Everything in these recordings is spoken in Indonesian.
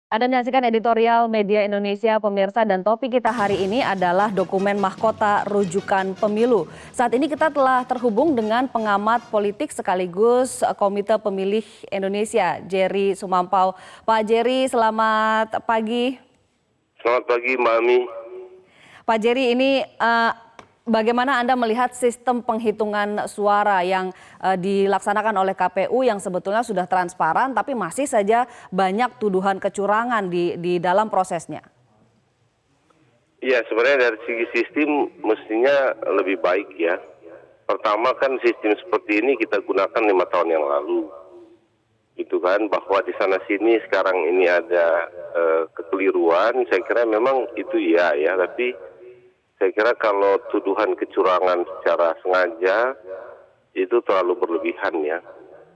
Anda menyaksikan editorial Media Indonesia pemirsa dan topik kita hari ini adalah dokumen mahkota rujukan pemilu. Saat ini kita telah terhubung dengan pengamat politik sekaligus Komite Pemilih Indonesia, Jerry Sumampau. Pak Jerry, selamat pagi. Selamat pagi Mbak Ami. Pak Jerry, ini bagaimana Anda melihat sistem penghitungan suara yang dilaksanakan oleh KPU yang sebetulnya sudah transparan tapi masih saja banyak tuduhan kecurangan di dalam prosesnya? Ya, sebenarnya dari segi sistem mestinya lebih baik ya. Pertama kan sistem seperti ini kita gunakan 5 tahun yang lalu. Itu kan bahwa di sana sini sekarang ini ada kekeliruan, saya kira memang itu ya, tapi saya kira kalau tuduhan kecurangan secara sengaja itu terlalu berlebihan ya.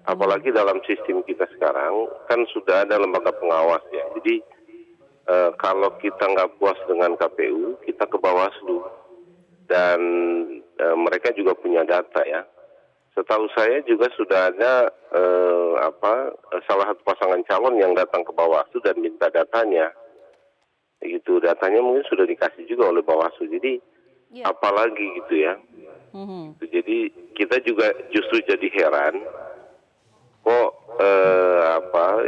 Apalagi dalam sistem kita sekarang kan sudah ada lembaga pengawas ya. Jadi kalau kita nggak puas dengan KPU, kita ke Bawaslu. Dan mereka juga punya data ya. Setahu saya juga sudah ada salah satu pasangan calon yang datang ke Bawaslu dan minta datanya. Gitu, datanya mungkin sudah dikasih juga oleh Bawaslu. Jadi apalagi gitu ya. Jadi kita juga justru jadi heran kok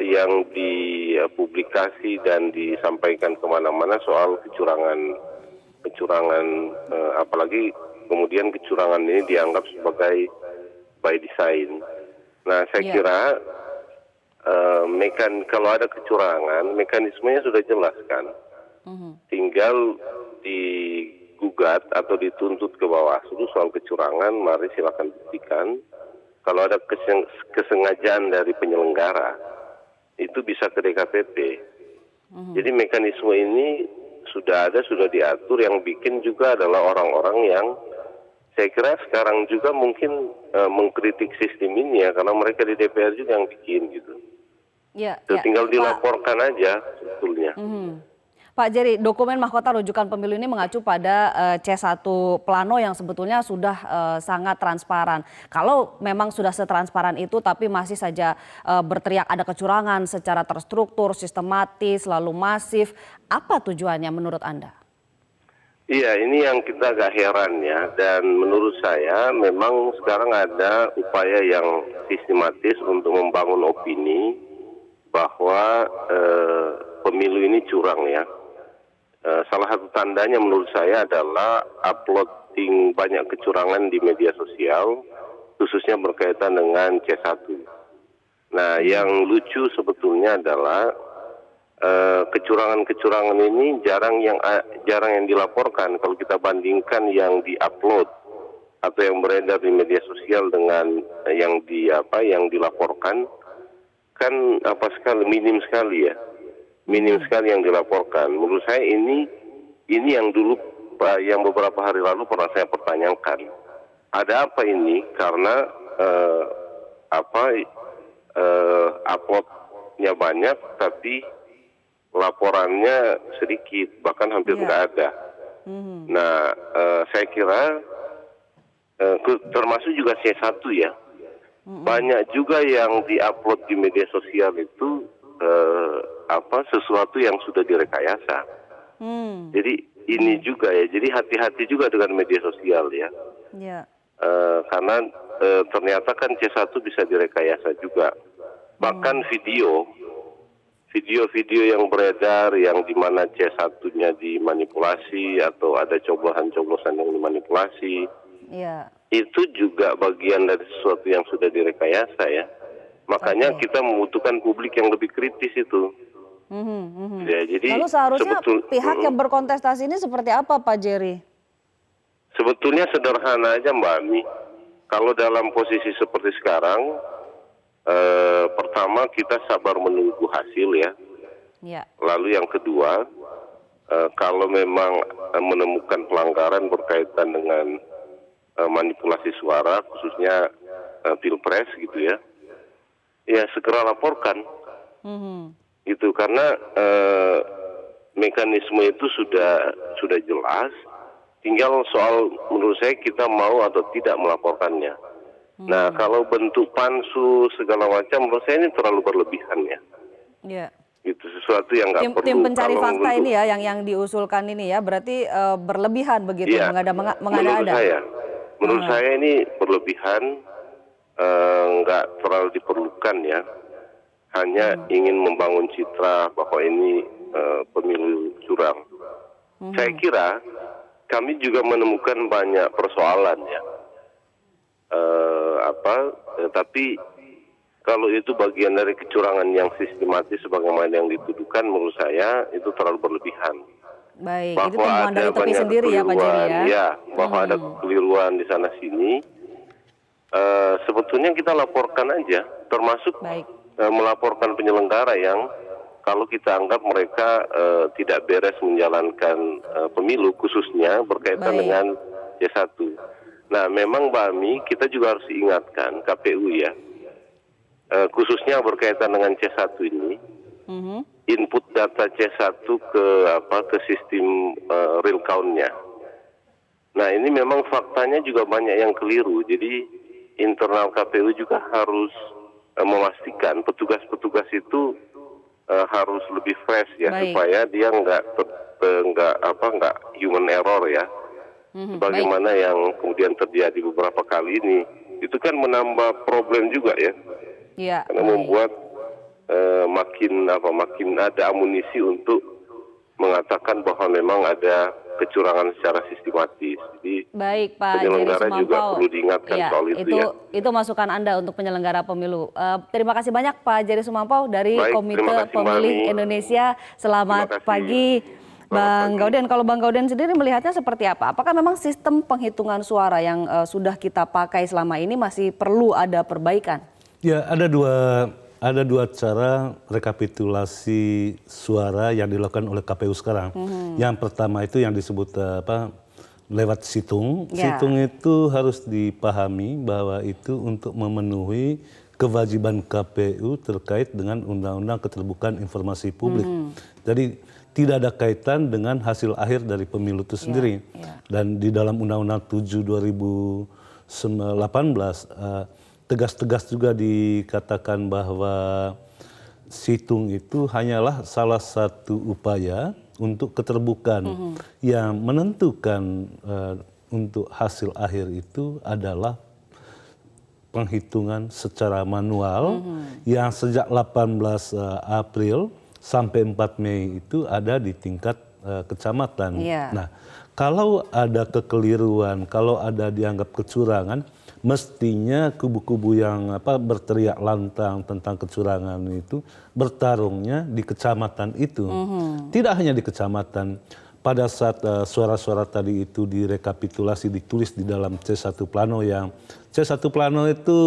yang dipublikasi dan disampaikan kemana-mana soal kecurangan, apalagi kemudian kecurangan ini dianggap sebagai by design. Nah, saya kira kalau ada kecurangan, mekanismenya sudah jelas kan. Tinggal digugat atau dituntut ke Bawaslu soal kecurangan, mari silakan buktikan. Kalau ada kesengajaan dari penyelenggara, itu bisa ke DKPP. Jadi mekanisme ini sudah ada, sudah diatur. Yang bikin juga adalah orang-orang yang saya kira sekarang juga mungkin mengkritik sistem ini ya, karena mereka di DPR juga yang bikin gitu. Tinggal dilaporkan aja sebetulnya. Pak Jerry, dokumen mahkota rujukan pemilu ini mengacu pada C1 Plano yang sebetulnya sudah sangat transparan. Kalau memang sudah setransparan itu tapi masih saja berteriak ada kecurangan secara terstruktur, sistematis, lalu masif, apa tujuannya menurut Anda? Iya, ini yang kita agak heran ya, dan menurut saya memang sekarang ada upaya yang sistematis untuk membangun opini bahwa pemilu ini curang ya. Salah satu tandanya menurut saya adalah uploading banyak kecurangan di media sosial, khususnya berkaitan dengan C1. Nah, yang lucu sebetulnya adalah kecurangan-kecurangan ini jarang yang dilaporkan. Kalau kita bandingkan yang diupload atau yang beredar di media sosial dengan yang dilaporkan, kan minim sekali ya. Minim sekali yang dilaporkan. Menurut saya ini yang dulu yang beberapa hari lalu pernah saya pertanyakan. Ada apa ini? Karena uploadnya banyak tapi laporannya sedikit, bahkan hampir nggak ada. Nah, saya kira termasuk juga C1 ya. Banyak juga yang diupload di media sosial itu sesuatu yang sudah direkayasa. Jadi ini juga ya, jadi hati-hati juga dengan media sosial ya. Karena ternyata kan C1 bisa direkayasa juga. Bahkan video-video yang beredar yang dimana C1-nya dimanipulasi atau ada coblosan-coblosan yang dimanipulasi, itu juga bagian dari sesuatu yang sudah direkayasa ya. Makanya kita membutuhkan publik yang lebih kritis itu. Ya, jadi lalu seharusnya pihak yang berkontestasi ini seperti apa, Pak Jerry? Sebetulnya sederhana aja Mbak Ami. Kalau dalam posisi seperti sekarang, pertama kita sabar menunggu hasil ya. Lalu yang kedua, kalau memang menemukan pelanggaran berkaitan dengan manipulasi suara, khususnya pilpres gitu ya, ya segera laporkan. Gitu, karena mekanisme itu sudah jelas. Tinggal soal menurut saya kita mau atau tidak melaporkannya. Nah, kalau bentuk pansus segala macam, menurut saya ini terlalu berlebihan ya. Itu sesuatu yang nggak perlu. Tim pencari Kalau fakta ini ya yang diusulkan ini ya, berarti berlebihan begitu iya, mengada-ada. menurut saya ini berlebihan, nggak terlalu diperlukan ya. Hanya ingin membangun citra bahwa ini pemilu curang. Saya kira kami juga menemukan banyak persoalan ya. Tapi kalau itu bagian dari kecurangan yang sistematis sebagaimana yang dituduhkan, menurut saya itu terlalu berlebihan. Baik, itu Bahwa temuan ada dari tepi banyak sendiri ya Pak Jerry ya. Ya, bahwa ada kekeliruan di sana sini. Sebetulnya kita laporkan aja, termasuk Baik. Melaporkan penyelenggara yang kalau kita anggap mereka tidak beres menjalankan pemilu, khususnya berkaitan Baik. dengan C1. Nah, memang Mbak Ami, kita juga harus ingatkan KPU ya, khususnya berkaitan dengan C1 ini, input data C1 ke sistem real count-nya. Nah, ini memang faktanya juga banyak yang keliru. Jadi internal KPU juga harus memastikan petugas-petugas itu harus lebih fresh ya. Baik. Supaya dia nggak human error ya. Bagaimana yang kemudian terjadi beberapa kali ini, itu kan menambah problem juga ya. Iya. Karena membuat makin ada amunisi untuk mengatakan bahwa memang ada kecurangan secara sistematis. Jadi baik, Pak penyelenggara Jerry juga Sumampau. perlu diingatkan Ya, soal itu ya. Itu masukan Anda untuk penyelenggara pemilu. Terima kasih banyak Pak Jerry Sumampau dari Baik, Komite terima kasih, Pemilih Mbak Ami. Indonesia. Selamat Terima kasih. pagi Bang pagi. Gauden. Kalau Bang Gauden sendiri melihatnya seperti apa? Apakah memang sistem penghitungan suara yang sudah kita pakai selama ini masih perlu ada perbaikan? Ya, ada dua cara rekapitulasi suara yang dilakukan oleh KPU sekarang. Yang pertama itu yang disebut lewat situng. Ya. Situng itu harus dipahami bahwa itu untuk memenuhi kewajiban KPU terkait dengan Undang-Undang Keterbukaan Informasi Publik. Jadi tidak ada kaitan dengan hasil akhir dari pemilu itu sendiri. Dan di dalam Undang-Undang 7 2018 tegas-tegas juga dikatakan bahwa situng itu hanyalah salah satu upaya untuk keterbukaan. Yang menentukan untuk hasil akhir itu adalah penghitungan secara manual yang sejak 18 April sampai 4 Mei itu ada di tingkat kecamatan. Nah, kalau ada kekeliruan, kalau ada dianggap kecurangan, mestinya kubu-kubu yang berteriak lantang tentang kecurangan itu bertarungnya di kecamatan itu. Tidak hanya di kecamatan. Pada saat suara-suara tadi itu direkapitulasi, ditulis di dalam C1 Plano, yang C1 Plano itu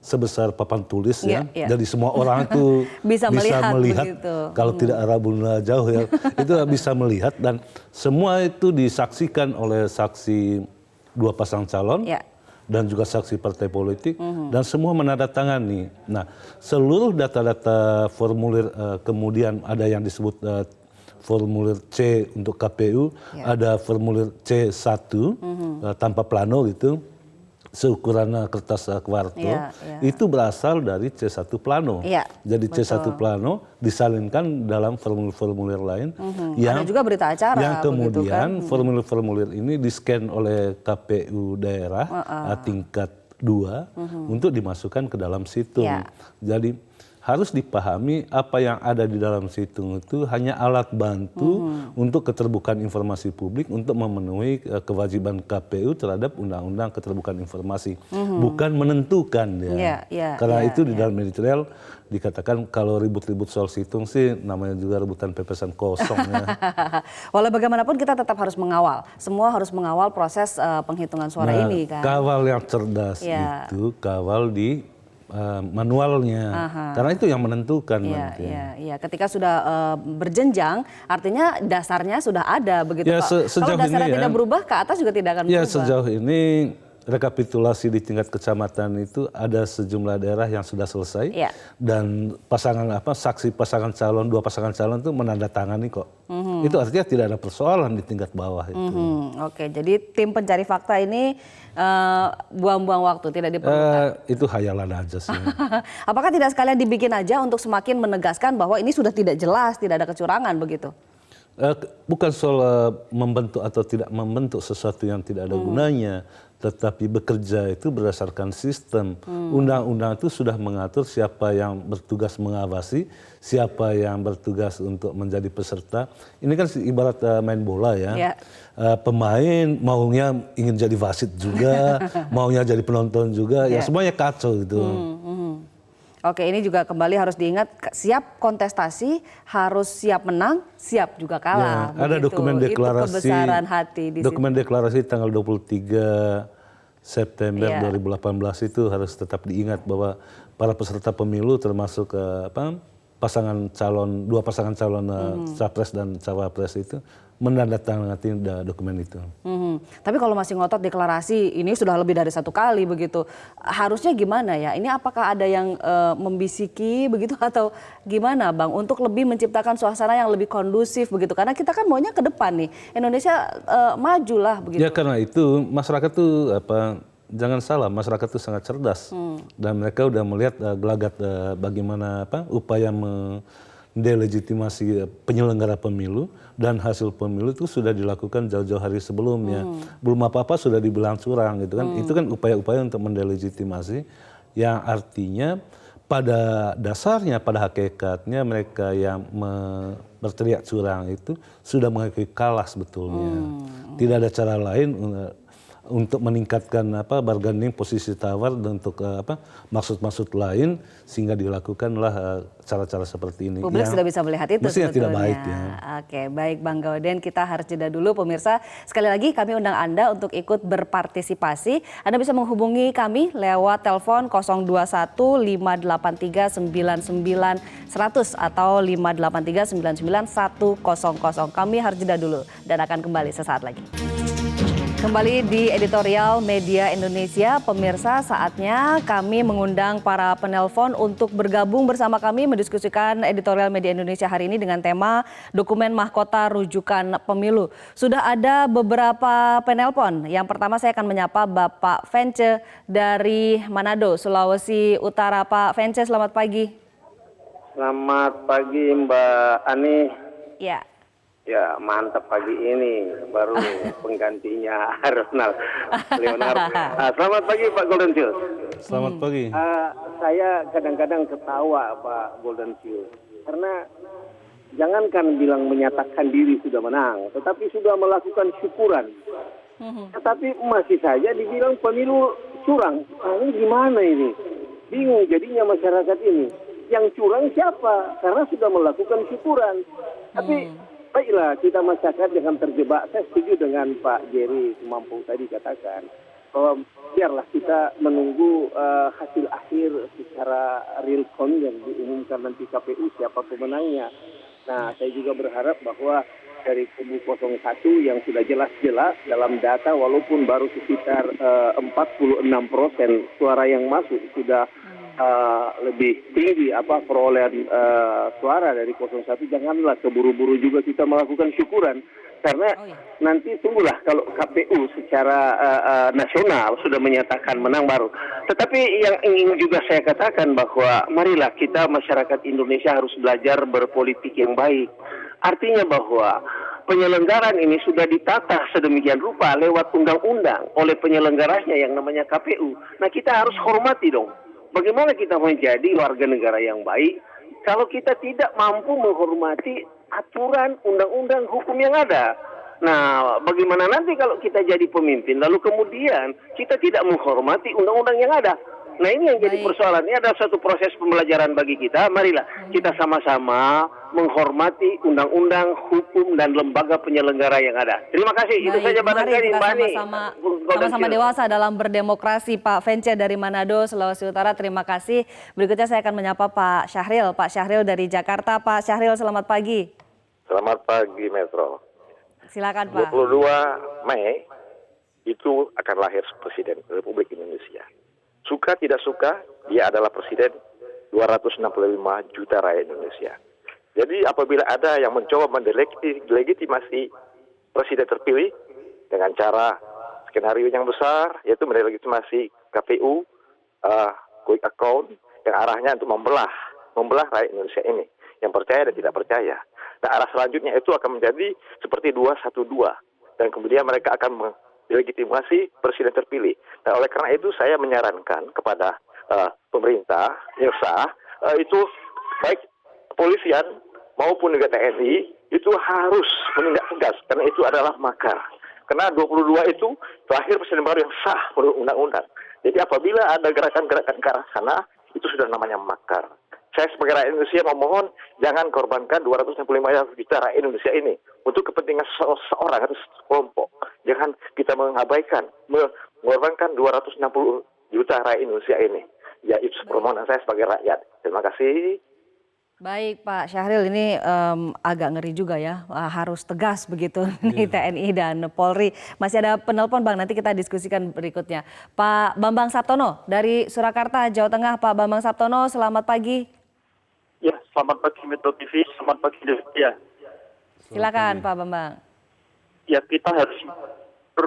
sebesar papan tulis ya. Jadi semua orang itu bisa melihat kalau tidak arah bunda jauh ya, itu bisa melihat, dan semua itu disaksikan oleh saksi dua pasang calon dan juga saksi partai politik, dan semua menandatangani. Nah, seluruh data-data formulir kemudian ada yang disebut formulir C untuk KPU, ada formulir C1 tanpa plano gitu, seukuran kertas kwarto, itu berasal dari C1 Plano. Jadi betul. C1 Plano disalinkan dalam formulir-formulir lain yang ada juga berita acara, yang kemudian formulir-formulir ini di-scan oleh KPU daerah tingkat 2 untuk dimasukkan ke dalam situng. Jadi harus dipahami apa yang ada di dalam situng itu hanya alat bantu untuk keterbukaan informasi publik, untuk memenuhi kewajiban KPU terhadap Undang-Undang Keterbukaan Informasi, bukan menentukan ya. Karena itu di dalam editorial dikatakan kalau ribut-ribut soal situng sih namanya juga rebutan pepesan kosong ya. Walau bagaimanapun kita tetap harus mengawal, semua harus mengawal proses penghitungan suara ini kan. Kawal yang cerdas itu kawal di manualnya, karena itu yang menentukan. Iya. Ketika sudah berjenjang, artinya dasarnya sudah ada begitu Pak. Kalau dasarnya tidak berubah, ke atas juga tidak akan berubah. Sejauh ini rekapitulasi di tingkat kecamatan itu ada sejumlah daerah yang sudah selesai dan saksi pasangan calon, 2 pasangan calon itu menandatangani kok. Itu artinya tidak ada persoalan di tingkat bawah itu. Oke, jadi tim pencari fakta ini buang-buang waktu, tidak diperlukan. Itu hayalan aja sih. Apakah tidak sekalian dibikin aja untuk semakin menegaskan bahwa ini sudah tidak jelas, tidak ada kecurangan begitu? Bukan soal membentuk atau tidak membentuk sesuatu yang tidak ada gunanya, tetapi bekerja itu berdasarkan sistem. Undang-undang itu sudah mengatur siapa yang bertugas mengawasi, siapa yang bertugas untuk menjadi peserta. Ini kan ibarat main bola ya. Pemain maunya ingin jadi wasit juga, maunya jadi penonton juga, ya semuanya kacau gitu. Oke, ini juga kembali harus diingat, siap kontestasi, harus siap menang, siap juga kalah. Ada dokumen deklarasi. Itu kebesaran hati di dokumen deklarasi tanggal 23 September 2018 itu harus tetap diingat bahwa para peserta pemilu termasuk pasangan calon, 2 pasangan calon capres dan cawapres itu menandatangani dokumen itu. Tapi kalau masih ngotot deklarasi ini sudah lebih dari 1 kali begitu, harusnya gimana ya? Ini apakah ada yang membisiki begitu atau gimana Bang untuk lebih menciptakan suasana yang lebih kondusif begitu? Karena kita kan maunya ke depan nih, Indonesia majulah begitu. Ya karena itu masyarakat tuh jangan salah, masyarakat itu sangat cerdas dan mereka udah melihat gelagat bagaimana upaya delegitimasi penyelenggara pemilu dan hasil pemilu itu sudah dilakukan jauh-jauh hari sebelumnya. Belum apa-apa sudah dibilang curang gitu kan. Itu kan upaya-upaya untuk mendelegitimasi yang artinya pada dasarnya, pada hakikatnya mereka yang berteriak curang itu sudah mengakui kalah sebetulnya. Tidak ada cara lain untuk meningkatkan bargaining posisi tawar dan untuk maksud-maksud lain sehingga dilakukanlah cara-cara seperti ini. Publik sudah bisa melihat itu mestinya sebetulnya. Tidak baik ya. Oke, baik Bang Gauden, kita harus jeda dulu pemirsa. Sekali lagi kami undang Anda untuk ikut berpartisipasi. Anda bisa menghubungi kami lewat telepon 021 583 99 100 atau 583 99 100. Kami harus jeda dulu dan akan kembali sesaat lagi. Kembali di editorial Media Indonesia, pemirsa, saatnya kami mengundang para penelpon untuk bergabung bersama kami mendiskusikan editorial Media Indonesia hari ini dengan tema Dokumen Mahkota Rujukan Pemilu. Sudah ada beberapa penelpon. Yang pertama saya akan menyapa Bapak Vence dari Manado, Sulawesi Utara. Pak Vence, selamat pagi. Selamat pagi Mbak Ani. Ya. Ya mantap pagi ini, baru penggantinya Leonardo. Selamat pagi Pak Golden Child. Selamat pagi. Saya kadang-kadang ketawa Pak Golden Child, karena jangankan bilang menyatakan diri sudah menang, tetapi sudah melakukan syukuran. Tetapi masih saja dibilang pemilu curang. Ini gimana ini? Bingung jadinya masyarakat ini. Yang curang siapa? Karena sudah melakukan syukuran. Tapi baiklah, kita masyarakat jangan terjebak. Saya setuju dengan Pak Jerry Semampung tadi katakan bahwa biarlah kita menunggu hasil akhir secara real count yang diumumkan nanti KPU siapa pemenangnya. Nah, saya juga berharap bahwa dari kubu 01 yang sudah jelas-jelas dalam data walaupun baru sekitar 46% suara yang masuk sudah lebih tinggi perolehan suara dari 01, janganlah keburu-buru juga kita melakukan syukuran karena nanti tunggulah kalau KPU secara nasional sudah menyatakan menang baru. Tetapi yang ingin juga saya katakan bahwa marilah kita masyarakat Indonesia harus belajar berpolitik yang baik. Artinya bahwa penyelenggaraan ini sudah ditata sedemikian rupa lewat undang-undang oleh penyelenggaranya yang namanya KPU. Nah, kita harus hormati dong. Bagaimana kita menjadi warga negara yang baik kalau kita tidak mampu menghormati aturan, undang-undang, hukum yang ada? Nah, bagaimana nanti kalau kita jadi pemimpin lalu kemudian kita tidak menghormati undang-undang yang ada? Nah, ini yang jadi persoalan. Ini adalah suatu proses pembelajaran bagi kita. Marilah kita sama-sama menghormati undang-undang, hukum, dan lembaga penyelenggara yang ada. Terima kasih. Itu saja barangkali Mbak Ani. Sama-sama dewasa dalam berdemokrasi. Pak Vence dari Manado, Sulawesi Utara, terima kasih. Berikutnya saya akan menyapa Pak Syahril. Pak Syahril dari Jakarta. Pak Syahril, selamat pagi. Selamat pagi, Metro. Silakan Pak. 22 Mei itu akan lahir Presiden Republik Indonesia. Suka tidak suka, dia adalah Presiden 265 juta rakyat Indonesia. Jadi apabila ada yang mencoba mendelegitimasi Presiden terpilih dengan cara skenario yang besar, yaitu mendelegitimasi KPU, quick account, yang arahnya untuk membelah rakyat Indonesia ini, yang percaya dan tidak percaya. Nah, arah selanjutnya itu akan menjadi seperti 212, dan kemudian mereka akan mendelegitimasi Presiden terpilih. Nah, oleh karena itu saya menyarankan kepada pemerintah, itu baik kepolisian maupun juga TNI itu harus menindak tegas, karena itu adalah makar. Karena 22 itu terakhir Presiden baru yang sah menurut undang-undang. Jadi apabila ada gerakan-gerakan ke arah sana, itu sudah namanya makar. Saya sebagai rakyat Indonesia memohon jangan korbankan 265 juta rakyat Indonesia ini untuk kepentingan seorang atau kelompok. Jangan kita mengorbankan 260 juta rakyat Indonesia ini. Ya, itu permohonan saya sebagai rakyat. Terima kasih. Baik Pak Syahril, ini agak ngeri juga ya, harus tegas begitu nih TNI dan Polri. Masih ada penelpon Bang, nanti kita diskusikan berikutnya. Pak Bambang Saptono dari Surakarta, Jawa Tengah. Pak Bambang Saptono, selamat pagi. Ya, selamat pagi Metro TV, selamat pagi Indonesia. Silakan Pak Bambang. Ya, kita harus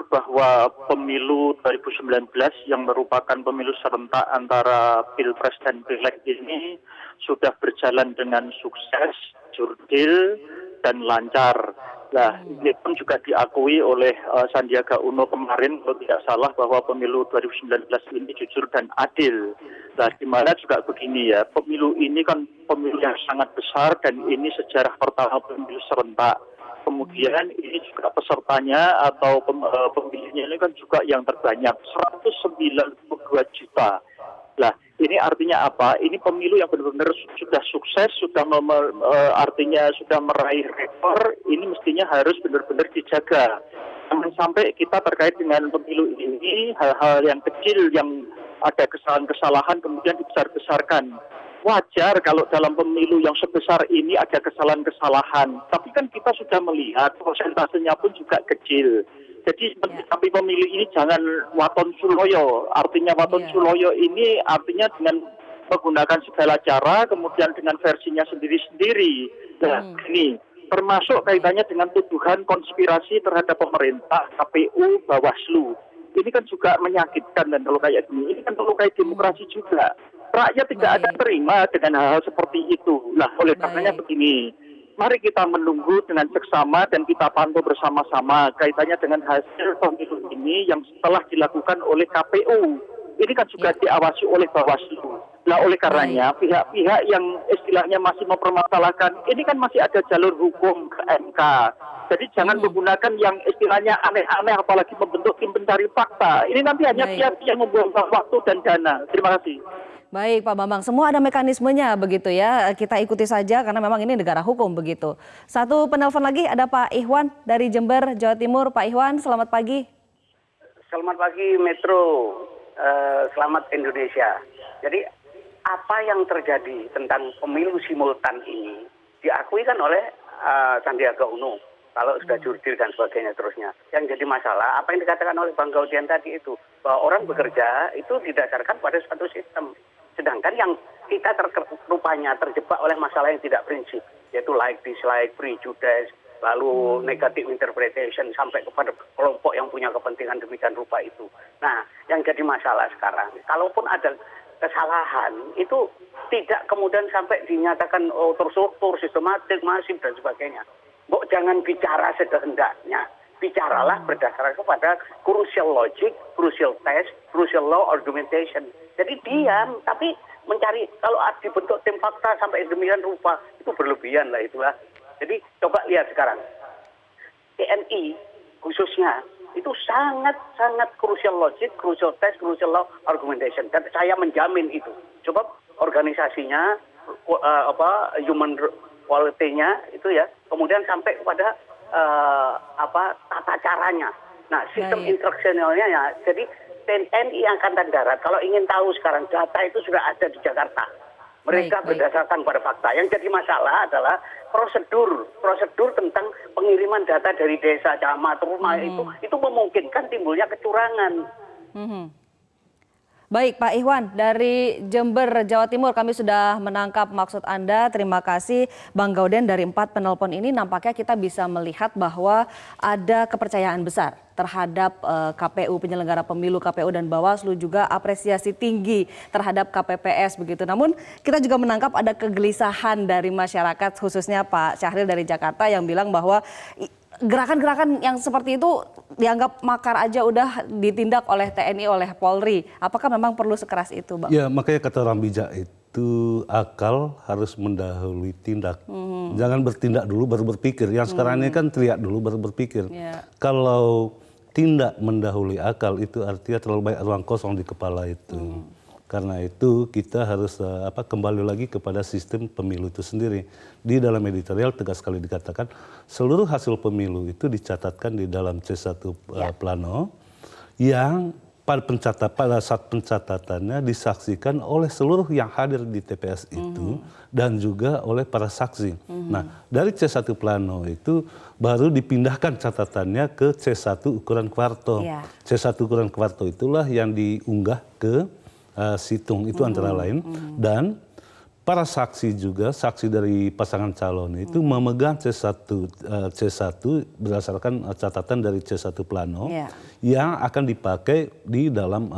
bahwa pemilu 2019 yang merupakan pemilu serentak antara Pilpres dan Pileg ini sudah berjalan dengan sukses, jurdil, dan lancar. Nah, ini pun juga diakui oleh Sandiaga Uno kemarin, kalau tidak salah, bahwa pemilu 2019 ini jujur dan adil. Nah, di mana juga begini ya, pemilu ini kan pemilu yang sangat besar dan ini sejarah pertama pemilu serentak. Kemudian ini juga pesertanya atau pemilihnya ini kan juga yang terbanyak, 192 juta. Nah, ini artinya apa? Ini pemilu yang benar-benar sudah sukses, artinya sudah meraih rekor. Ini mestinya harus benar-benar dijaga. Jangan sampai kita terkait dengan pemilu ini hal-hal yang kecil yang ada kesalahan-kesalahan kemudian dibesar-besarkan. Wajar kalau dalam pemilu yang sebesar ini ada kesalahan-kesalahan. Tapi kan kita sudah melihat persentasenya pun juga kecil. Jadi tapi pemilih ini jangan waton suloyo. Artinya waton suloyo ini artinya dengan menggunakan segala cara, kemudian dengan versinya sendiri-sendiri. Nah, ini termasuk kaitannya dengan tuduhan konspirasi terhadap pemerintah, KPU, Bawaslu. Ini kan juga menyakitkan, dan kalau kayak gini, ini kan melukai demokrasi juga. Rakyat tidak akan terima dengan hal-hal seperti itu. Nah, oleh karenanya begini, mari kita menunggu dengan seksama dan kita pantau bersama-sama kaitannya dengan hasil pemilu ini yang setelah dilakukan oleh KPU. Ini kan juga diawasi oleh Bawaslu. Nah, oleh karenanya pihak-pihak yang istilahnya masih mempermasalahkan, ini kan masih ada jalur hukum ke MK. Jadi jangan menggunakan yang istilahnya aneh-aneh, apalagi membentuk tim pencari fakta. Ini nanti hanya pihak yang membuang waktu dan dana. Terima kasih. Baik Pak Bambang, semua ada mekanismenya begitu ya, kita ikuti saja karena memang ini negara hukum begitu. Satu penelpon lagi, ada Pak Ikhwan dari Jember, Jawa Timur. Pak Ikhwan, selamat pagi. Selamat pagi Metro, selamat Indonesia. Jadi apa yang terjadi tentang pemilu simultan ini diakui kan oleh Sandiaga Uno, kalau sudah jurdil dan sebagainya terusnya. Yang jadi masalah, apa yang dikatakan oleh Bang Gaudian tadi itu, bahwa orang bekerja itu didasarkan pada suatu sistem. Sedangkan yang kita rupanya terjebak oleh masalah yang tidak prinsip, yaitu like, dislike, prejudice, lalu negative interpretation, sampai kepada kelompok yang punya kepentingan demikian rupa itu. Nah, yang jadi masalah sekarang, kalaupun ada kesalahan, itu tidak kemudian sampai dinyatakan terstruktur, sistematik, masif, dan sebagainya. Mbok jangan bicara sekehendaknya. Bicaralah berdasarkan kepada crucial logic, crucial test, crucial law argumentation. Jadi diam, tapi mencari, kalau dibentuk tim fakta sampai demikian rupa, itu berlebihan lah itulah. Jadi coba lihat sekarang, TNI khususnya, itu sangat-sangat crucial logic, crucial test, crucial law argumentation. Dan saya menjamin itu. Coba organisasinya, human quality-nya itu ya, kemudian sampai kepada tata caranya. Nah, sistem instruksionalnya ya. Jadi TNI Angkatan Darat kalau ingin tahu sekarang data itu sudah ada di Jakarta. Mereka Baik. berdasarkan pada fakta. Yang jadi masalah adalah prosedur tentang pengiriman data dari desa, camat, rumah itu memungkinkan timbulnya kecurangan. Baik Pak Ihwan, dari Jember, Jawa Timur kami sudah menangkap maksud Anda. Terima kasih Bang Gauden. Dari 4 penelpon ini nampaknya kita bisa melihat bahwa ada kepercayaan besar terhadap KPU, penyelenggara pemilu KPU dan Bawaslu, juga apresiasi tinggi terhadap KPPS begitu. Namun kita juga menangkap ada kegelisahan dari masyarakat, khususnya Pak Syahril dari Jakarta yang bilang bahwa gerakan-gerakan yang seperti itu dianggap makar aja udah ditindak oleh TNI, oleh Polri. Apakah memang perlu sekeras itu, Bang? Ya, makanya kata orang bijak itu akal harus mendahului tindak. Jangan bertindak dulu baru berpikir. Yang sekarang ini kan teriak dulu baru berpikir. Kalau tindak mendahului akal itu artinya terlalu banyak ruang kosong di kepala itu. Karena itu kita harus kembali lagi kepada sistem pemilu itu sendiri. Di dalam editorial tegas sekali dikatakan seluruh hasil pemilu itu dicatatkan di dalam C1 plano yang pada saat pencatatannya disaksikan oleh seluruh yang hadir di TPS itu dan juga oleh para saksi. Nah, dari C1 plano itu baru dipindahkan catatannya ke C1 ukuran kuarto. C1 ukuran kuarto itulah yang diunggah ke situng itu antara lain, dan para saksi juga, saksi dari pasangan calon itu memegang C1 berdasarkan catatan dari C1 plano yang akan dipakai di dalam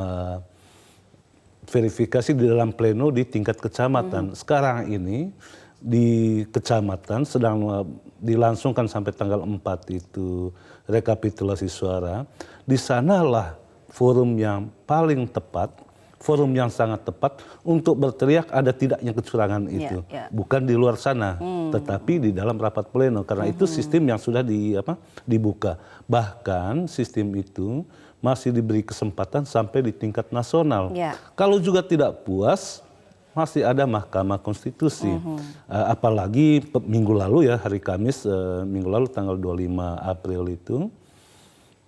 verifikasi di dalam pleno di tingkat kecamatan. Sekarang ini di kecamatan sedang dilangsungkan sampai tanggal 4 itu rekapitulasi suara. Di sanalah forum yang paling tepat, forum yang sangat tepat untuk berteriak ada tidaknya kecurangan itu. Bukan di luar sana, tetapi di dalam rapat pleno. Karena itu sistem yang sudah dibuka. Bahkan sistem itu masih diberi kesempatan sampai di tingkat nasional. Kalau juga tidak puas, masih ada Mahkamah Konstitusi. Apalagi minggu lalu ya, hari Kamis, minggu lalu tanggal 25 April itu,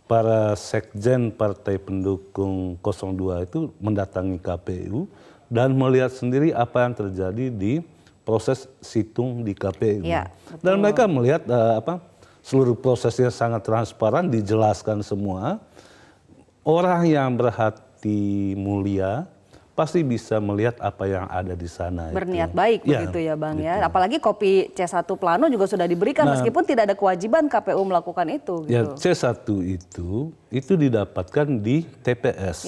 para sekjen partai pendukung 02 itu mendatangi KPU dan melihat sendiri apa yang terjadi di proses situng di KPU. Dan mereka melihat seluruh prosesnya sangat transparan, dijelaskan semua. Orang yang berhati mulia pasti bisa melihat apa yang ada di sana. Berniat baik begitu ya Bang ya. Apalagi kopi C1 plano juga sudah diberikan meskipun tidak ada kewajiban KPU melakukan itu. Ya, C1 itu didapatkan di TPS.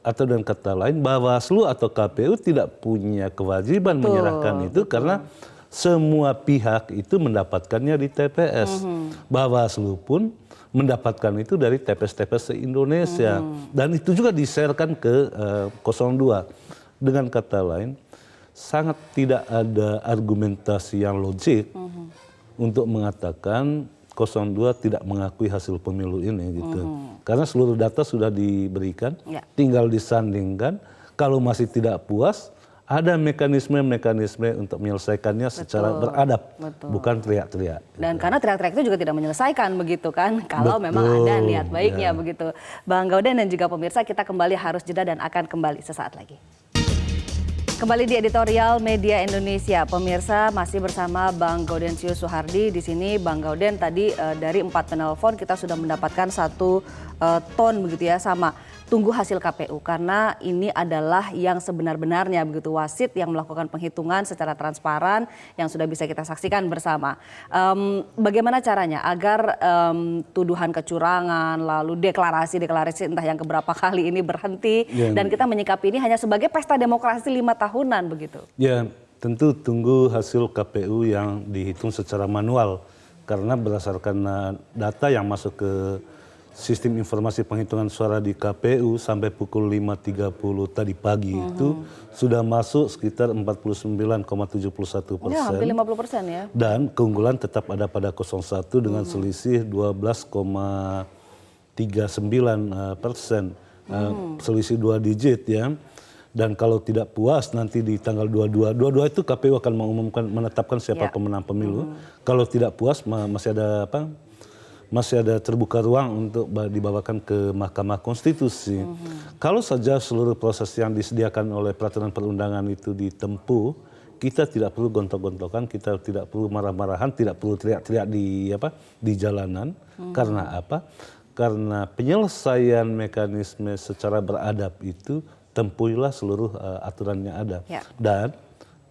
Atau dengan kata lain Bawaslu atau KPU tidak punya kewajiban menyerahkan itu karena semua pihak itu mendapatkannya di TPS. Bawaslu pun mendapatkan itu dari TPS-TPS se-Indonesia. Dan itu juga di-sharekan ke 02. Dengan kata lain, sangat tidak ada argumentasi yang logik untuk mengatakan 02 tidak mengakui hasil pemilu ini gitu. Karena seluruh data sudah diberikan, tinggal disandingkan. Kalau masih tidak puas, ada mekanisme-mekanisme untuk menyelesaikannya secara beradab, bukan teriak-teriak. Dan karena teriak-teriak itu juga tidak menyelesaikan begitu kan, kalau memang ada niat baiknya begitu. Bang Gauden dan juga pemirsa, kita kembali harus jeda dan akan kembali sesaat lagi. Kembali di editorial Media Indonesia, pemirsa masih bersama Bang Gaudensius Soehardi. Di sini Bang Gauden tadi dari 4 penelpon kita sudah mendapatkan 1 ton begitu ya, sama. Tunggu hasil KPU karena ini adalah yang sebenar-benarnya begitu, wasit yang melakukan penghitungan secara transparan yang sudah bisa kita saksikan bersama. Bagaimana caranya agar tuduhan kecurangan lalu deklarasi entah yang keberapa kali ini berhenti dan kita menyikapi ini hanya sebagai pesta demokrasi 5 tahunan begitu? Ya, tentu tunggu hasil KPU yang dihitung secara manual karena berdasarkan data yang masuk ke sistem informasi penghitungan suara di KPU sampai pukul 5.30 tadi pagi itu sudah masuk sekitar 49,71%. Ya, hampir 50% ya. Dan keunggulan tetap ada pada 01 dengan selisih 12,39%. Selisih 2 digit ya. Dan kalau tidak puas nanti di tanggal 22 itu KPU akan menetapkan siapa pemenang pemilu. Kalau tidak puas masih ada masih ada terbuka ruang untuk dibawakan ke Mahkamah Konstitusi. Kalau saja seluruh proses yang disediakan oleh peraturan perundangan itu ditempuh, kita tidak perlu gontok-gontokan, kita tidak perlu marah-marahan, tidak perlu teriak-teriak di jalanan. Karena apa? Karena penyelesaian mekanisme secara beradab itu tempuhilah seluruh aturan yang ada. Dan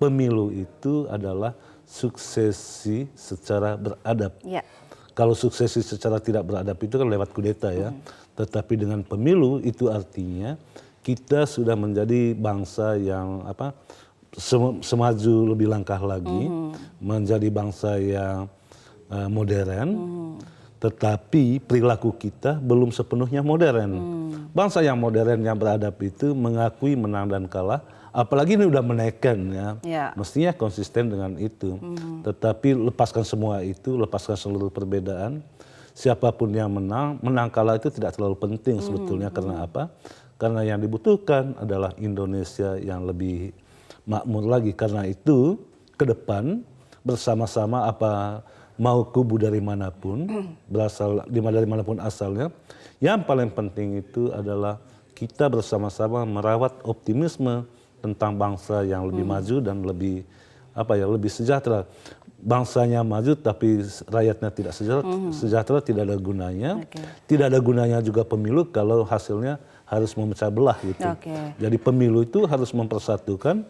pemilu itu adalah suksesi secara beradab. Kalau suksesi secara tidak beradab itu kan lewat kudeta ya. Tetapi dengan pemilu itu artinya kita sudah menjadi bangsa yang semaju lebih langkah lagi, menjadi bangsa yang modern, tetapi perilaku kita belum sepenuhnya modern. Bangsa yang modern yang beradab itu mengakui menang dan kalah, apalagi ini udah menaikkan ya, mestinya konsisten dengan itu. Tetapi lepaskan semua itu, lepaskan seluruh perbedaan. Siapapun yang menang kalah itu tidak terlalu penting sebetulnya. Karena apa? Karena yang dibutuhkan adalah Indonesia yang lebih makmur lagi. Karena itu ke depan bersama-sama mau kubu dari manapun, berasal dari manapun asalnya, yang paling penting itu adalah kita bersama-sama merawat optimisme tentang bangsa yang lebih maju dan lebih lebih sejahtera. Bangsanya maju tapi rakyatnya tidak sejahtera, tidak ada gunanya. Tidak ada gunanya juga pemilu kalau hasilnya harus memecah belah gitu. Jadi pemilu itu harus mempersatukan.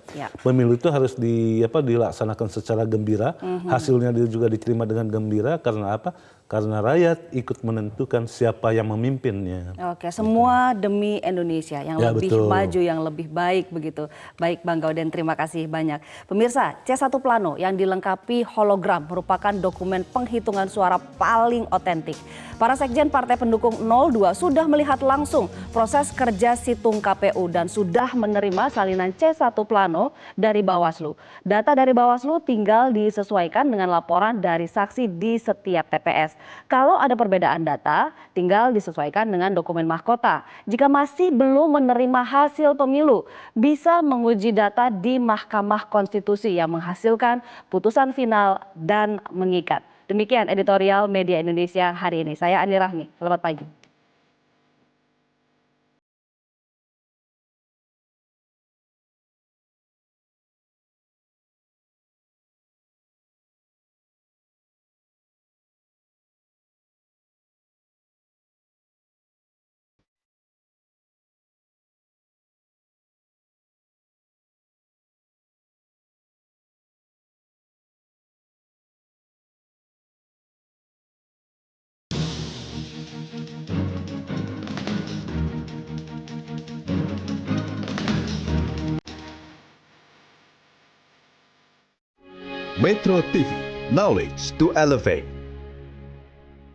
Pemilu itu harus dilaksanakan secara gembira. Hasilnya juga diterima dengan gembira. Karena apa? Karena rakyat ikut menentukan siapa yang memimpinnya. Semua demi Indonesia yang lebih maju, yang lebih baik begitu. Baik Bang Gauden, terima kasih banyak. Pemirsa, C1 Plano yang dilengkapi hologram merupakan dokumen penghitungan suara paling otentik. Para sekjen partai pendukung 02 sudah melihat langsung proses kerja situng KPU dan sudah menerima salinan C1 Plano dari Bawaslu. Data dari Bawaslu tinggal disesuaikan dengan laporan dari saksi di setiap TPS. Kalau ada perbedaan data, tinggal disesuaikan dengan dokumen mahkota. Jika masih belum menerima hasil pemilu, bisa menguji data di Mahkamah Konstitusi yang menghasilkan putusan final dan mengikat. Demikian editorial Media Indonesia hari ini. Saya Andi Rahmi, selamat pagi. Metro TV, knowledge to elevate.